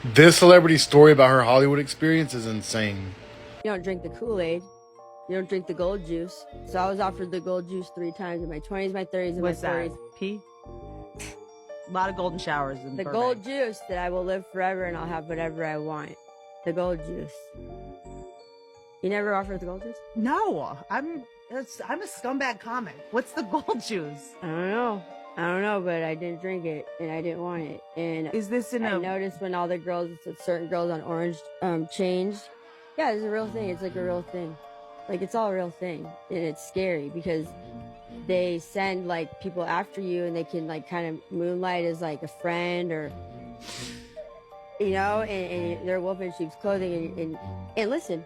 This celebrity's story about her Hollywood experience is insane. You don't drink the Kool-Aid. You don't drink the gold juice. So I was offered the gold juice 3 times in my 20s, my 30s, and What's my that? 40s. Pee? A lot of golden showers in The Burbank. gold juice that I will live forever and I'll have whatever I want. The gold juice. You never offered the gold juice? No, I'm a scumbag comic. What's the gold juice? I don't know, but I didn't drink it and I didn't want it. And Is this in I a? noticed when all the girls, certain girls on Orange, changed. Yeah, it's a real thing. It's like a real thing. Like, it's all a real thing. And it's scary because they send, like, people after you and they can, like, kind of moonlight as, like, a friend or, you know, and they're wolf in sheep's clothing. And listen,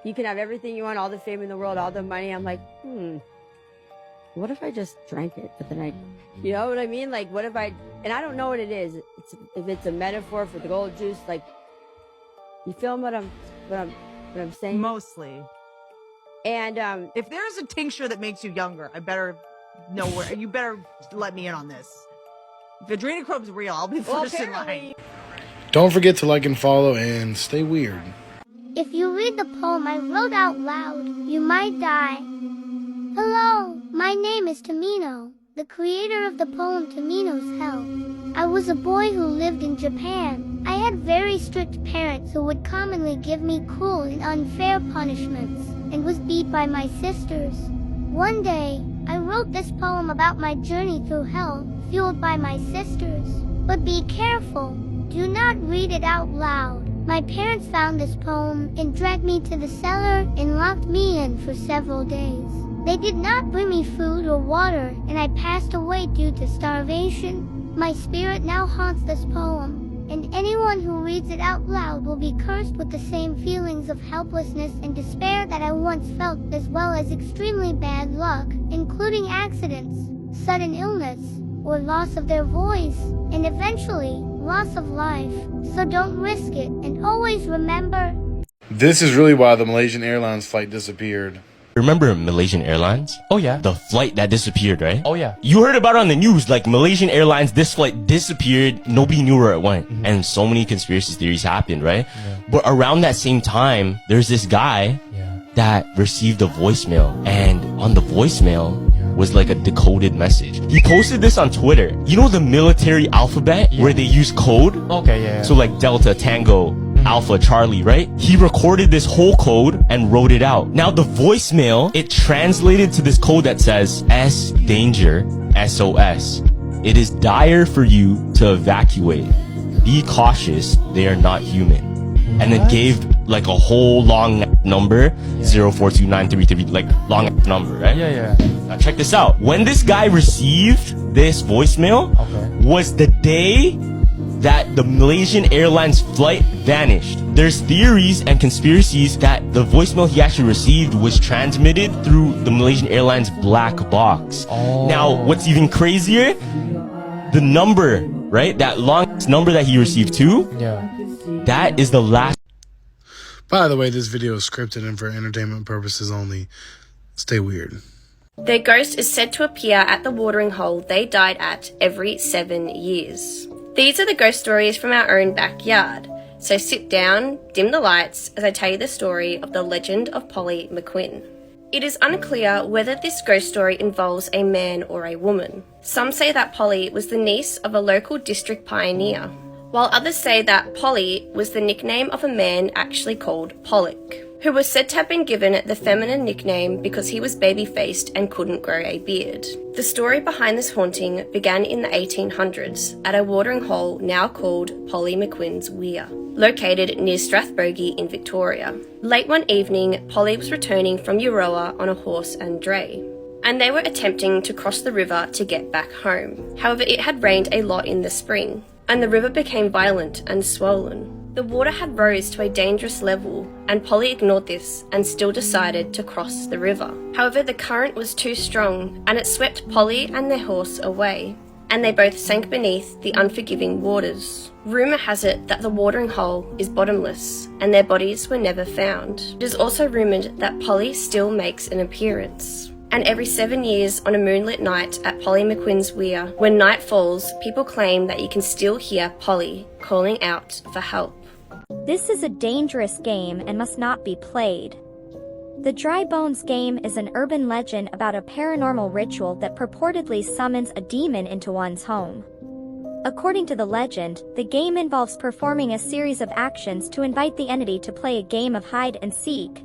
you can have everything you want, all the fame in the world, all the money. I'm like, what if I just drank it? But then you know what I mean? Like, what if I, and I don't know what it is. If it's a metaphor for the gold juice, like, you feel what I'm saying? Mostly. And If there's a tincture that makes you younger, I better know where. You better let me in on this. If adrenochrome's real, I'll be first in line. Don't forget to like and follow and stay weird. If you read the poem I wrote out loud, you might die. Hello, my name is Tamino, the creator of the poem Tamino's Hell. I was a boy who lived in Japan. I had very strict parents who would commonly give me cruel and unfair punishments, and was beat by my sisters. One day, I wrote this poem about my journey through hell, fueled by my sisters. But be careful, do not read it out loud. My parents found this poem and dragged me to the cellar and locked me in for several days. They did not bring me food or water, and I passed away due to starvation. My spirit now haunts this poem, and anyone who reads it out loud will be cursed with the same feelings of helplessness and despair that I once felt, as well as extremely bad luck, including accidents, sudden illness, or loss of their voice, and eventually, loss of life. So don't risk it, and always remember, This is really why the Malaysian Airlines flight disappeared. Remember Malaysian Airlines? Oh yeah. The flight that disappeared, right? Oh yeah. You heard about it on the news, like Malaysian Airlines, this flight disappeared, nobody knew where it went. And so many conspiracy theories happened, right? Yeah. But around that same time, there's this guy Yeah. that received a voicemail, and on the voicemail was like a decoded message. He posted this on Twitter. You know the military alphabet where they use code? Okay, yeah. So like Delta, Tango, Alpha, Charlie, right? He recorded this whole code and wrote it out. Now the voicemail, it translated to this code that says S danger SOS. It is dire for you to evacuate. Be cautious, they are not human. And then gave like a whole long number, 042933, like long number, right? Yeah. Now check this out. When this guy received this voicemail was the day that the Malaysian Airlines flight vanished. There's theories and conspiracies that the voicemail he actually received was transmitted through the Malaysian Airlines black box. Now, what's even crazier? The number, right? That long number that he received too, Yeah. that is the last. By the way, this video is scripted and for entertainment purposes only. Stay weird. Their ghost is said to appear at the watering hole they died at every 7 years. These are the ghost stories from our own backyard. So sit down, dim the lights, as I tell you the story of the legend of Polly McQuinn. It is unclear whether this ghost story involves a man or a woman. Some say that Polly was the niece of a local district pioneer, while others say that Polly was the nickname of a man actually called Pollock, who was said to have been given the feminine nickname because he was baby-faced and couldn't grow a beard. The story behind this haunting began in the 1800s at a watering hole now called Polly McQuinn's Weir, located near Strathbogie in Victoria. Late one evening, Polly was returning from Euroa on a horse and dray, and they were attempting to cross the river to get back home. However, it had rained a lot in the spring, and the river became violent and swollen. The water had rose to a dangerous level, and Polly ignored this and still decided to cross the river. However, the current was too strong, and it swept Polly and their horse away, and they both sank beneath the unforgiving waters. Rumour has it that the watering hole is bottomless, and their bodies were never found. It is also rumoured that Polly still makes an appearance, and every 7 years on a moonlit night at Polly McQueen's Weir. When night falls, people claim that you can still hear Polly calling out for help. This is a dangerous game and must not be played. The Dry Bones game is an urban legend about a paranormal ritual that purportedly summons a demon into one's home. According to the legend, the game involves performing a series of actions to invite the entity to play a game of hide and seek.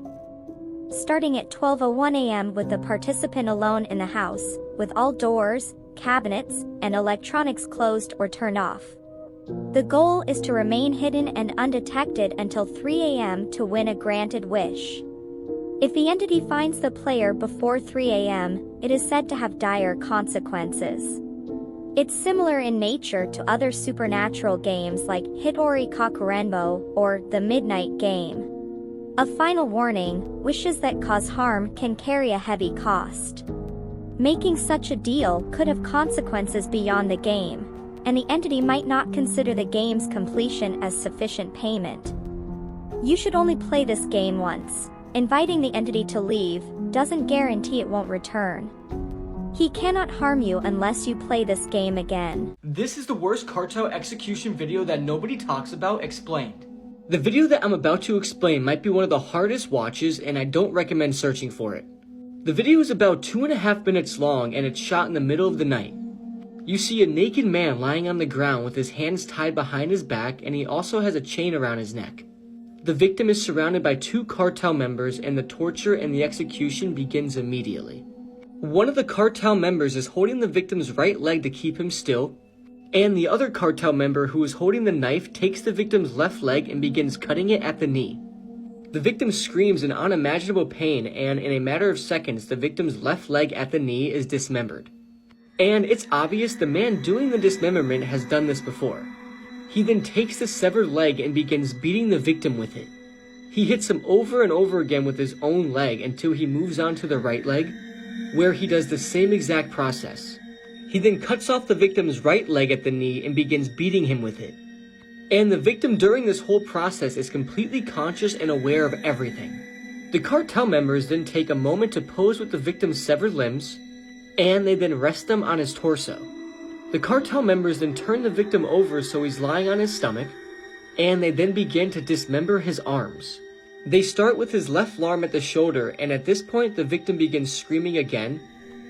Starting at 12:01 a.m. with the participant alone in the house, with all doors, cabinets, and electronics closed or turned off. The goal is to remain hidden and undetected until 3 a.m. to win a granted wish. If the entity finds the player before 3 a.m., it is said to have dire consequences. It's similar in nature to other supernatural games like Hitori Kakurenbo or The Midnight Game. A final warning, wishes that cause harm can carry a heavy cost. Making such a deal could have consequences beyond the game, and the entity might not consider the game's completion as sufficient payment. You should only play this game once. Inviting the entity to leave doesn't guarantee it won't return. He cannot harm you unless you play this game again. This is the worst cartel execution video that nobody talks about explained. The video that I'm about to explain might be one of the hardest watches, and I don't recommend searching for it. The video is about 2.5 minutes long, and it's shot in the middle of the night. You see a naked man lying on the ground with his hands tied behind his back, and he also has a chain around his neck. The victim is surrounded by 2 cartel members, and the torture and the execution begins immediately. One of the cartel members is holding the victim's right leg to keep him still, and the other cartel member who is holding the knife takes the victim's left leg and begins cutting it at the knee. The victim screams in unimaginable pain, and in a matter of seconds, the victim's left leg at the knee is dismembered. And it's obvious the man doing the dismemberment has done this before. He then takes the severed leg and begins beating the victim with it. He hits him over and over again with his own leg until he moves on to the right leg, where he does the same exact process. He then cuts off the victim's right leg at the knee and begins beating him with it. And the victim during this whole process is completely conscious and aware of everything. The cartel members then take a moment to pose with the victim's severed limbs, and they then rest them on his torso. The cartel members then turn the victim over so he's lying on his stomach, and they then begin to dismember his arms. They start with his left arm at the shoulder, and at this point the victim begins screaming again,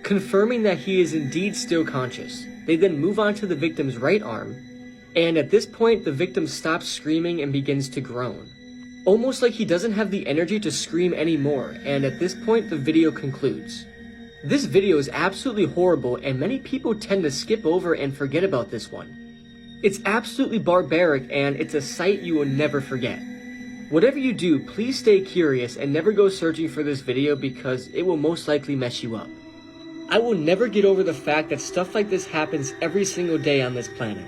confirming that he is indeed still conscious. They then move on to the victim's right arm, and at this point the victim stops screaming and begins to groan. Almost like he doesn't have the energy to scream anymore, and at this point the video concludes. This video is absolutely horrible, and many people tend to skip over and forget about this one. It's absolutely barbaric, and it's a sight you will never forget. Whatever you do, please stay curious and never go searching for this video because it will most likely mess you up. I will never get over the fact that stuff like this happens every single day on this planet.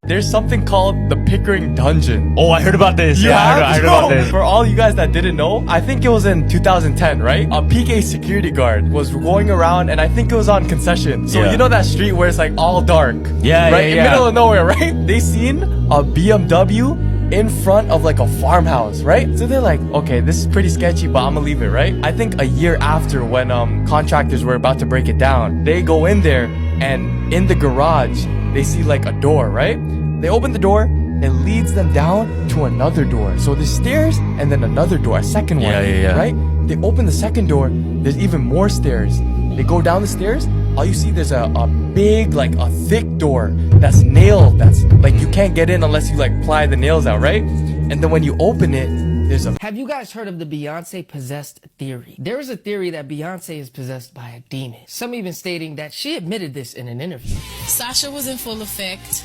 There's something called the Pickering Dungeon. Oh, I heard about this. Yeah, I heard about this. For all you guys that didn't know, I think it was in 2010, right? A PK security guard was going around, and I think it was on concession. So Yeah. you know that street where it's like all dark? Yeah, right? yeah, In yeah. middle of nowhere, right? They seen a BMW in front of like a farmhouse, right? So they're like, okay, this is pretty sketchy, but I'm gonna leave it, right? I think a year after, when contractors were about to break it down, they go in there, and in the garage, they see like a door, right? They open the door, it leads them down to another door. So there's stairs and then another door, a second one, Yeah. right? They open the second door, there's even more stairs. They go down the stairs, all you see there's a big, like a thick door that's nailed, that's like you can't get in unless you like pry the nails out, right? And then when you open it, there's a... Have you guys heard of the Beyonce possessed theory? There is a theory that Beyonce is possessed by a demon. Some even stating that she admitted this in an interview. Sasha was in full effect.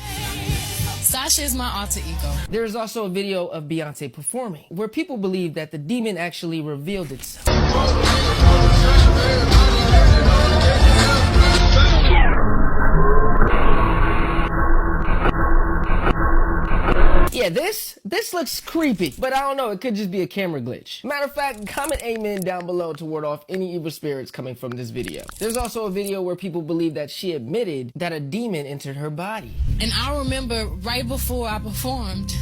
Sasha is my alter ego. There is also a video of Beyonce performing, where people believe that the demon actually revealed itself. Yeah, this looks creepy, but I don't know, it could just be a camera glitch. Matter of fact, comment amen down below to ward off any evil spirits coming from this video. There's also a video where people believe that she admitted that a demon entered her body. And I remember right before I performed,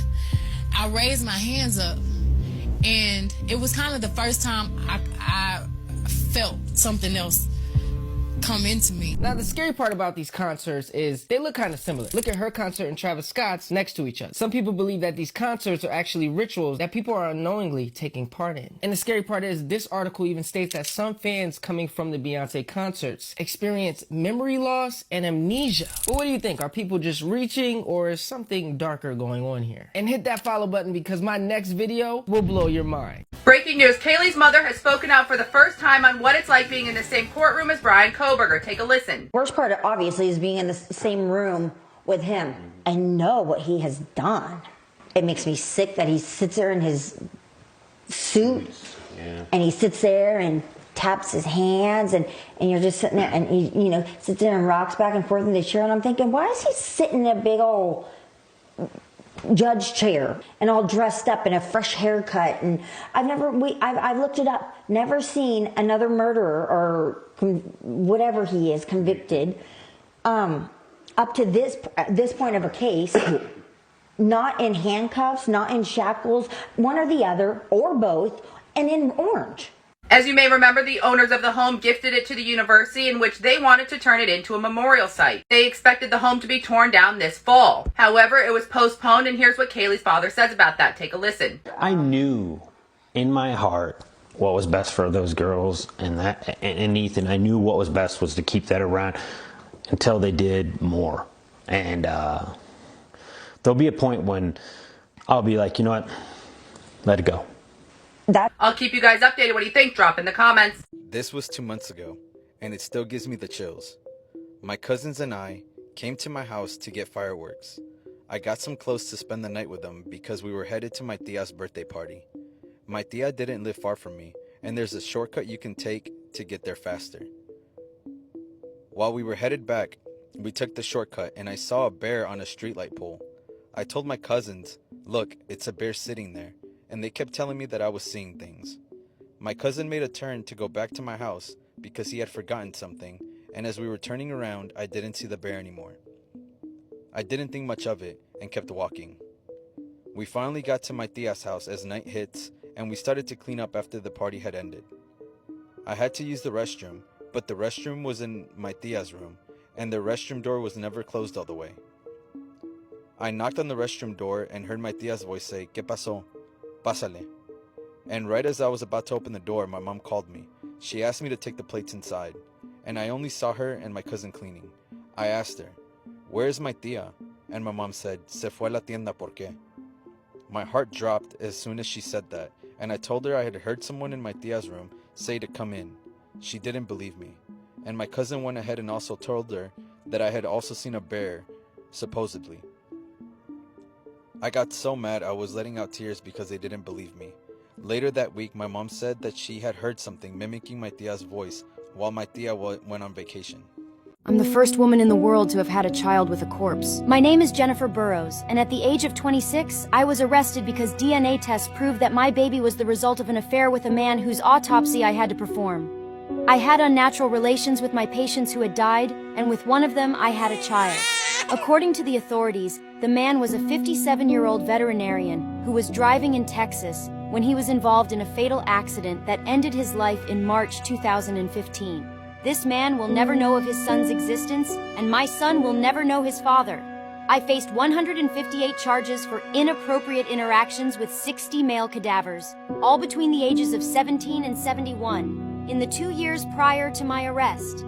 I raised my hands up, and it was kind of the first time I felt something else come into me. Now, the scary part about these concerts is they look kind of similar. Look at her concert and Travis Scott's next to each other. Some people believe that these concerts are actually rituals that people are unknowingly taking part in. And the scary part is this article even states that some fans coming from the Beyonce concerts experience memory loss and amnesia. But what do you think? Are people just reaching, or is something darker going on here? And hit that follow button because my next video will blow your mind. Breaking news, Kaylee's mother has spoken out for the first time on what it's like being in the same courtroom as Bryan Kohberger. Take a listen. Worst part, obviously, is being in the same room with him. I know what he has done. It makes me sick that he sits there in his suit, and he sits there and taps his hands, and you're just sitting there, and he, you know, sits there and rocks back and forth in the chair, and I'm thinking, why is he sitting in a big old judge chair and all dressed up in a fresh haircut? And I've looked it up, never seen another murderer or whatever he is convicted up to this point of a case, not in handcuffs, not in shackles, one or the other or both, and in orange. As you may remember, the owners of the home gifted it to the university, in which they wanted to turn it into a memorial site. They expected the home to be torn down this fall. However, it was postponed, and here's what Kaylee's father says about that. Take a listen. I knew in my heart what was best for those girls and Ethan. I knew what was best was to keep that around until they did more. And there'll be a point when I'll be like, you know what, let it go. I'll keep you guys updated. What do you think? Drop in the comments. This was 2 months ago, and it still gives me the chills. My cousins and I came to my house to get fireworks. I got some clothes to spend the night with them because we were headed to my tia's birthday party. My tia didn't live far from me, and there's a shortcut you can take to get there faster. While we were headed back, we took the shortcut, and I saw a bear on a streetlight pole. I told my cousins, look, it's a bear sitting there. And they kept telling me that I was seeing things. My cousin made a turn to go back to my house because he had forgotten something, and as we were turning around, I didn't see the bear anymore. I didn't think much of it and kept walking. We finally got to my tia's house as night hits, and we started to clean up after the party had ended. I had to use the restroom, but the restroom was in my tia's room, and the restroom door was never closed all the way. I knocked on the restroom door and heard my tia's voice say, ¿Qué pasó? Pásale. And right as I was about to open the door, my mom called me. She asked me to take the plates inside, and I only saw her and my cousin cleaning. I asked her, "Where's my tia?" And my mom said, "Se fue a la tienda, ¿por qué?" My heart dropped as soon as she said that, and I told her I had heard someone in my tia's room say to come in. She didn't believe me, and my cousin went ahead and also told her that I had also seen a bear, supposedly. I got so mad I was letting out tears because they didn't believe me. Later that week, my mom said that she had heard something mimicking my tia's voice while my tia went on vacation. I'm the first woman in the world to have had a child with a corpse. My name is Jennifer Burrows, and at the age of 26, I was arrested because DNA tests proved that my baby was the result of an affair with a man whose autopsy I had to perform. I had unnatural relations with my patients who had died, and with one of them I had a child. According to the authorities, the man was a 57-year-old veterinarian who was driving in Texas when he was involved in a fatal accident that ended his life in March 2015. This man will never know of his son's existence, and my son will never know his father. I faced 158 charges for inappropriate interactions with 60 male cadavers, all between the ages of 17 and 71, in the 2 years prior to my arrest.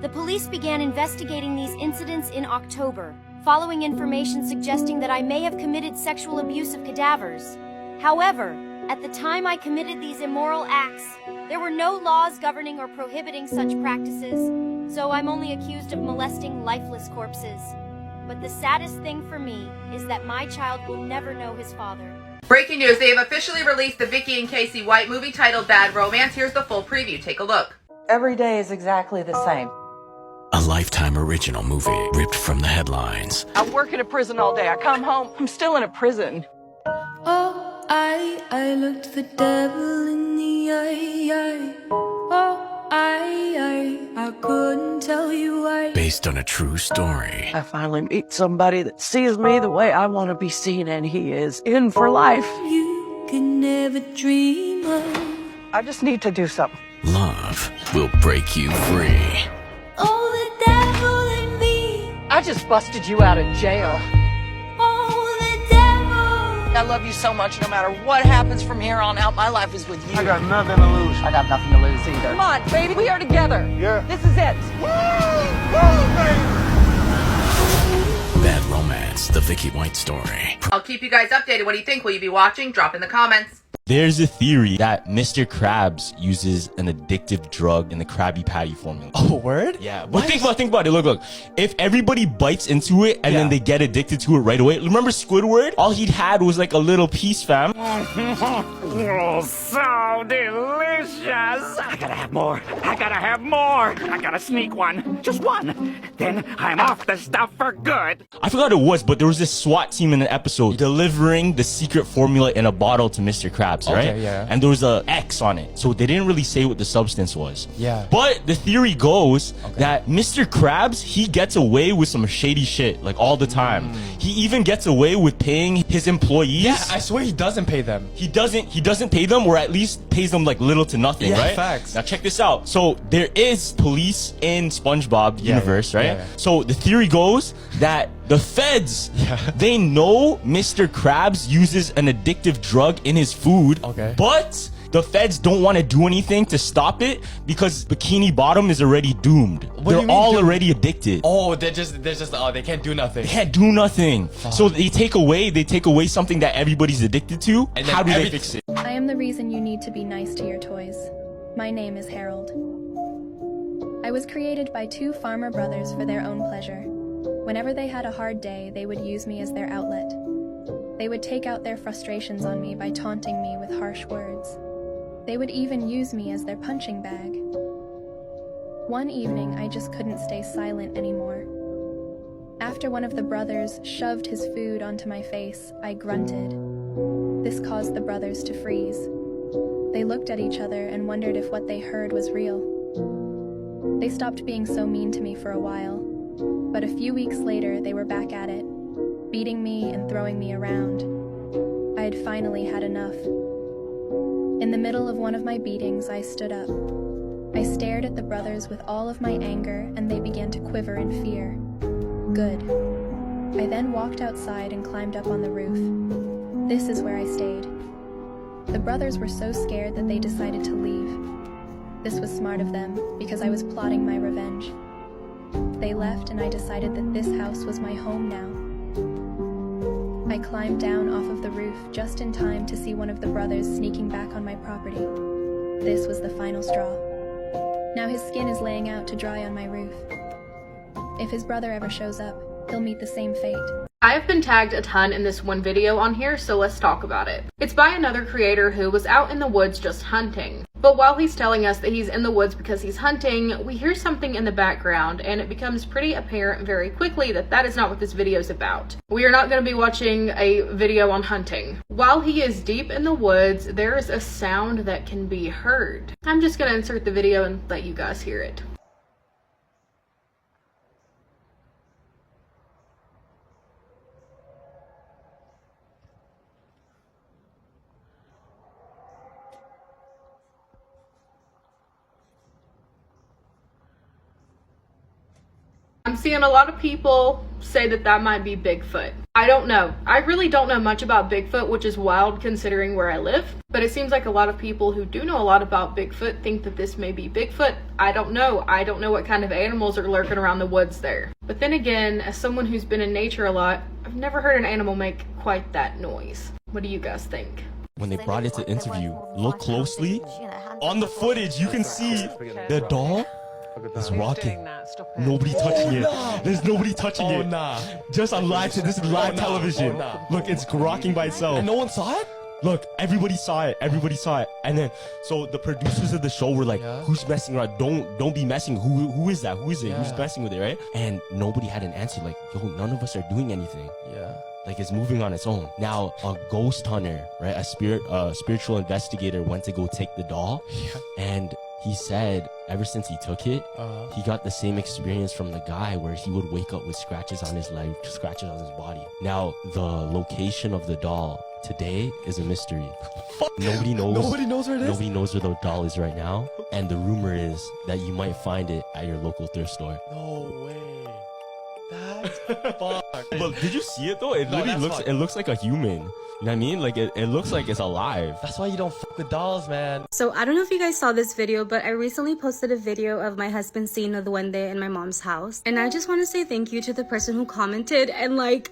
The police began investigating these incidents in October, following information suggesting that I may have committed sexual abuse of cadavers. However, at the time I committed these immoral acts, there were no laws governing or prohibiting such practices, so I'm only accused of molesting lifeless corpses. But the saddest thing for me is that my child will never know his father. Breaking news, they have officially released the Vicky and Casey White movie titled Bad Romance. Here's the full preview. Take a look. Every day is exactly the same. A Lifetime original movie ripped from the headlines. I work in a prison all day. I come home, I'm still in a prison. Oh, I looked the devil in the eye. Oh, I couldn't tell you why. Based on a true story. I finally meet somebody that sees me the way I want to be seen, and he is in for life. You can never dream of. I just need to do something. Love will break you free. I just busted you out of jail. I love you so much. No matter what happens from here on out, my life is with you. I got nothing to lose. I got nothing to lose either. Come on, baby. We are together. Yeah. This is it. Bad Romance, the Vicky White story. I'll keep you guys updated. What do you think? Will you be watching? Drop in the comments. There's a theory that Mr. Krabs uses an addictive drug in the Krabby Patty formula. Oh, word? Yeah, but think about it. Look. If everybody bites into it and then they get addicted to it right away. Remember Squidward? All he'd had was like a little piece, fam. Oh, so delicious. I gotta have more. I gotta sneak one. Just one. Then I'm off the stuff for good. I forgot who it was, but there was this SWAT team in an episode delivering the secret formula in a bottle to Mr. Krabs, right? Okay, yeah. And there was a X on it, so they didn't really say what the substance was. Yeah. But the theory goes that Mr. Krabs, he gets away with some shady shit, like all the time. He even gets away with paying his employees. Yeah, I swear he doesn't pay them. He doesn't pay them, or at least pays them like little to nothing, Yeah, right? facts. Now check this out. So there is police in SpongeBob universe, right? yeah. So the theory goes that the feds, they know Mr. Krabs uses an addictive drug in his food, but the feds don't want to do anything to stop it because Bikini Bottom is already doomed. What do They're you mean all doomed? already addicted. Oh, they can't do nothing. They can't do nothing. So they take away something that everybody's addicted to. And then how do they fix it? I am the reason you need to be nice to your toys. My name is Harold. I was created by two farmer brothers for their own pleasure. Whenever they had a hard day, they would use me as their outlet. They would take out their frustrations on me by taunting me with harsh words. They would even use me as their punching bag. One evening, I just couldn't stay silent anymore. After one of the brothers shoved his food onto my face, I grunted. This caused the brothers to freeze. They looked at each other and wondered if what they heard was real. They stopped being so mean to me for a while, but a few weeks later they were back at it, beating me and throwing me around. I had finally had enough. In the middle of one of my beatings, I stood up. I stared at the brothers with all of my anger, and they began to quiver in fear. Good. I then walked outside and climbed up on the roof. This is where I stayed. The brothers were so scared that they decided to leave. This was smart of them, because I was plotting my revenge. They left, and I decided that this house was my home now. I climbed down off of the roof just in time to see one of the brothers sneaking back on my property. This was the final straw. Now his skin is laying out to dry on my roof. If his brother ever shows up, he'll meet the same fate. I have been tagged a ton in this one video on here, so let's talk about it. It's by another creator who was out in the woods just hunting. But while he's telling us that he's in the woods because he's hunting, we hear something in the background and it becomes pretty apparent very quickly that that is not what this video is about. We are not going to be watching a video on hunting. While he is deep in the woods, there is a sound that can be heard. I'm just going to insert the video and let you guys hear it. I'm seeing a lot of people say that that might be Bigfoot. I don't know. I really don't know much about Bigfoot, which is wild considering where I live. But it seems like a lot of people who do know a lot about Bigfoot think that this may be Bigfoot. I don't know. I don't know what kind of animals are lurking around the woods there. But then again, as someone who's been in nature a lot, I've never heard an animal make quite that noise. What do you guys think? When they brought it to interview, look closely. On the footage, you can see the doll is rocking. Nobody touching it. There's nobody touching it. Just on live, this is live television. Look, it's rocking by itself. And no one saw it? Look, everybody saw it. Everybody saw it. And then, so the producers of the show were like, who's messing around? Don't be messing. Who is that? Who is it? Who's messing with it, right? And nobody had an answer. Like, yo, none of us are doing anything. Yeah. Like, it's moving on its own. Now, a ghost hunter, right? A spiritual investigator went to go take the doll. And he said ever since he took it, he got the same experience from the guy where he would wake up with scratches on his leg, scratches on his body. Now, the location of the doll today is a mystery. Nobody knows. Nobody knows where it is? Nobody knows where the doll is right now. And the rumor is that you might find it at your local thrift store. No way. But did you see it though? It literally looks like a human. You know what I mean? Like it looks like it's alive. That's why you don't fuck with dolls, man. So I don't know if you guys saw this video, but I recently posted a video of my husband seeing a duende in my mom's house. And I just want to say thank you to the person who commented and like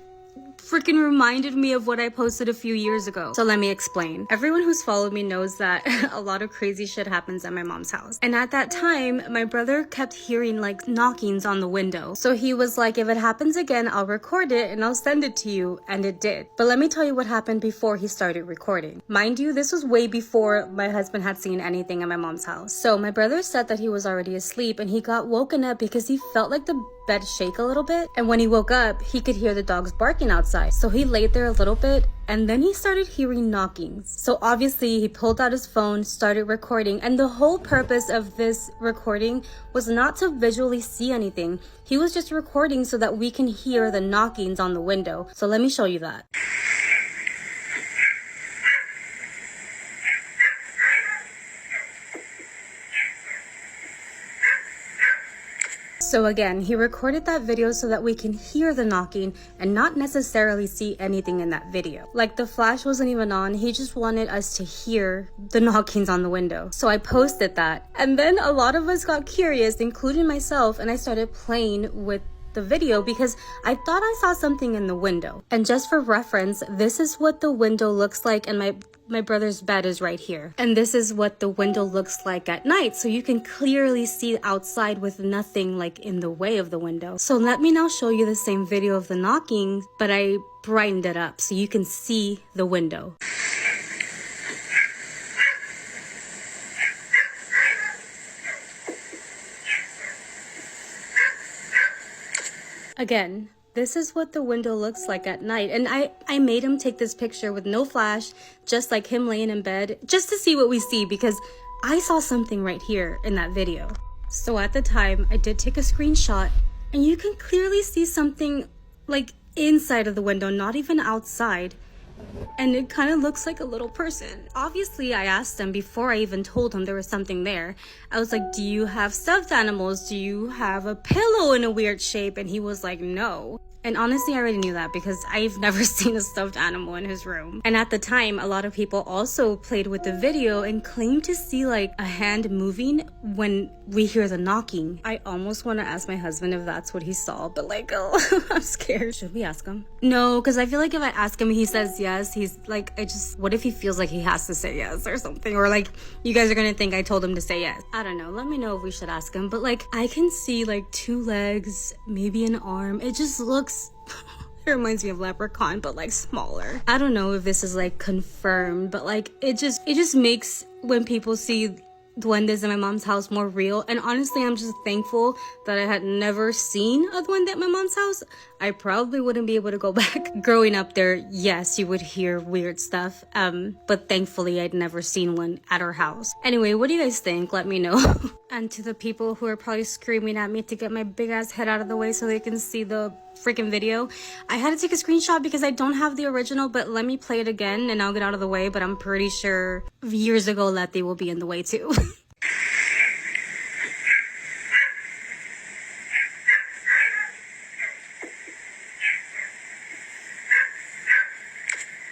freaking reminded me of what I posted a few years ago. So let me explain. Everyone who's followed me knows that a lot of crazy shit happens at my mom's house. And at that time, my brother kept hearing like knockings on the window. So he was like, if it happens again, I'll record it and I'll send it to you. And it did. But let me tell you what happened before he started recording. Mind you, this was way before my husband had seen anything at my mom's house. So my brother said that he was already asleep and he got woken up because he felt like the bed shake a little bit, and when he woke up he could hear the dogs barking outside. So he laid there a little bit and then he started hearing knockings. So obviously he pulled out his phone, started recording, and the whole purpose of this recording was not to visually see anything. He was just recording so that we can hear the knockings on the window. So let me show you that. So again, he recorded that video so that we can hear the knocking and not necessarily see anything in that video. Like the flash wasn't even on, he just wanted us to hear the knockings on the window. So I posted that, and then a lot of us got curious, including myself, and I started playing with the video because I thought I saw something in the window. And just for reference, this is what the window looks like, and my brother's bed is right here. And this is what the window looks like at night, so you can clearly see outside with nothing like in the way of the window. So let me now show you the same video of the knocking, but I brightened it up so you can see the window. Again, this is what the window looks like at night, and I made him take this picture with no flash, just like him laying in bed, just to see what we see, because I saw something right here in that video. So at the time, I did take a screenshot, and you can clearly see something like inside of the window, not even outside. And it kind of looks like a little person. Obviously, I asked him before I even told him there was something there. I was like, do you have stuffed animals? Do you have a pillow in a weird shape? And he was like, no. And honestly, I already knew that because I've never seen a stuffed animal in his room. And at the time, a lot of people also played with the video and claimed to see like a hand moving when we hear the knocking. I almost want to ask my husband if that's what he saw, but like, oh, I'm scared. Should we ask him? No, because I feel like if I ask him, he says yes. He's like, what if he feels like he has to say yes or something? Or like, you guys are gonna think I told him to say yes. I don't know. Let me know if we should ask him. But like, I can see like 2 legs, maybe an arm. It just looks it reminds me of Leprechaun, but like smaller. I don't know if this is like confirmed, but like it just makes when people see duendes in my mom's house more real. And honestly, I'm just thankful that I had never seen a duende at my mom's house. I probably wouldn't be able to go back. Growing up there, yes, you would hear weird stuff, but thankfully I'd never seen one at our house. Anyway, what do you guys think? Let me know. And to the people who are probably screaming at me to get my big ass head out of the way so they can see the freaking video, I had to take a screenshot because I don't have the original, but let me play it again and I'll get out of the way. But I'm pretty sure years ago Letty will be in the way too.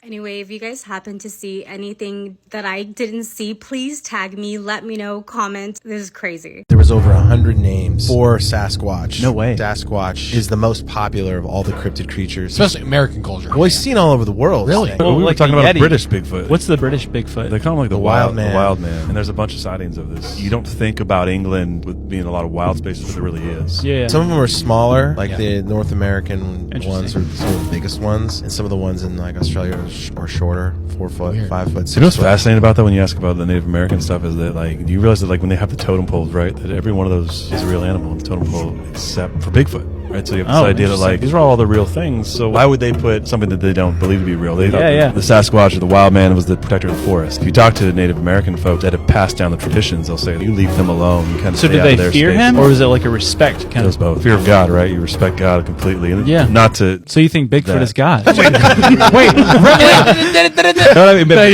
Anyway, if you guys happen to see anything that I didn't see, please tag me, let me know, comment. This is crazy. There was over 100 names for Sasquatch. No way. Sasquatch is the most popular of all the cryptid creatures. Especially American culture. Well, he's seen all over the world. Really? Well, we were like talking the about a Yeti. British Bigfoot. What's the British Bigfoot? They call him like the wild man. The wild man. And there's a bunch of sightings of this. You don't think about England with being a lot of wild spaces, but there really is. Yeah. Some of them are smaller, like the North American ones are sort of the biggest ones, and some of the ones in like Australia are shorter, 4 foot, 5 foot, 6 You know what's foot. fascinating about that when you ask about the Native American stuff is that like you realize that like when they have the totem poles, right, that every one of those is a real animal on the totem pole except for Bigfoot. Right, so you have this idea that like these are all the real things. So why would they put something that they don't believe to be real? They thought the Sasquatch or the wild man was the protector of the forest. If you talk to Native American folks that have passed down the traditions, they'll say you leave them alone. You kind of So stay do out they of their fear space. him, or is it like a respect kind of both? Fear of God, right? You respect God completely. And not to. So you think Bigfoot is God? Wait,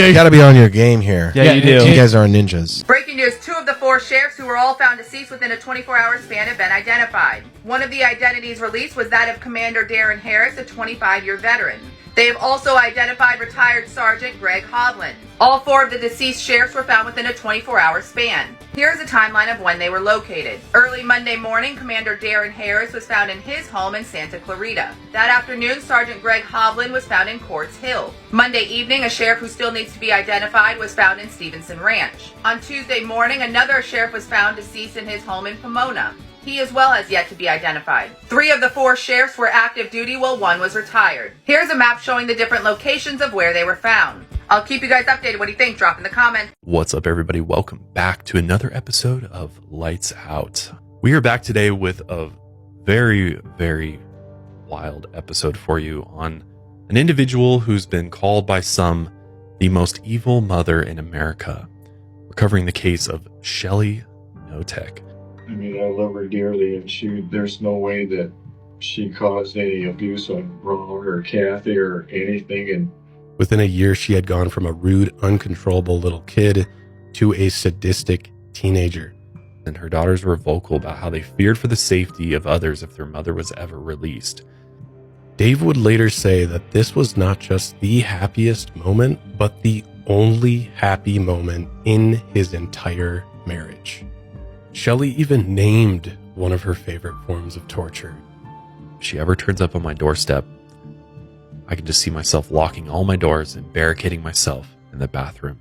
you gotta be on your game here. Yeah, you do. You guys are ninjas. Breaking news, 2 of the 4 4 sheriffs who were all found deceased within a 24-hour span have been identified. One of the identities released was that of Commander Darren Harris, a 25-year veteran. They have also identified retired Sergeant Greg Hovland. All 4 of the deceased sheriffs were found within a 24-hour span. Here's a timeline of when they were located. Early Monday morning, Commander Darren Harris was found in his home in Santa Clarita. That afternoon, Sergeant Greg Hovland was found in Quartz Hill. Monday evening, a sheriff who still needs to be identified was found in Stevenson Ranch. On Tuesday morning, another sheriff was found deceased in his home in Pomona. He as well has yet to be identified. 3 of the 4 sheriffs were active duty while 1 was retired. Here's a map showing the different locations of where they were found. I'll keep you guys updated. What do you think? Drop in the comments. What's up, everybody? Welcome back to another episode of Lights Out. We are back today with a very, very wild episode for you on an individual who's been called by some the most evil mother in America. We're covering the case of Shelly Knotek. I mean, I love her dearly, and there's no way that she caused any abuse on Ron or Kathy or anything. And within a year, she had gone from a rude, uncontrollable little kid to a sadistic teenager. And her daughters were vocal about how they feared for the safety of others if their mother was ever released. Dave would later say that this was not just the happiest moment, but the only happy moment in his entire marriage. Shelly even named one of her favorite forms of torture. If she ever turns up on my doorstep, I can just see myself locking all my doors and barricading myself in the bathroom.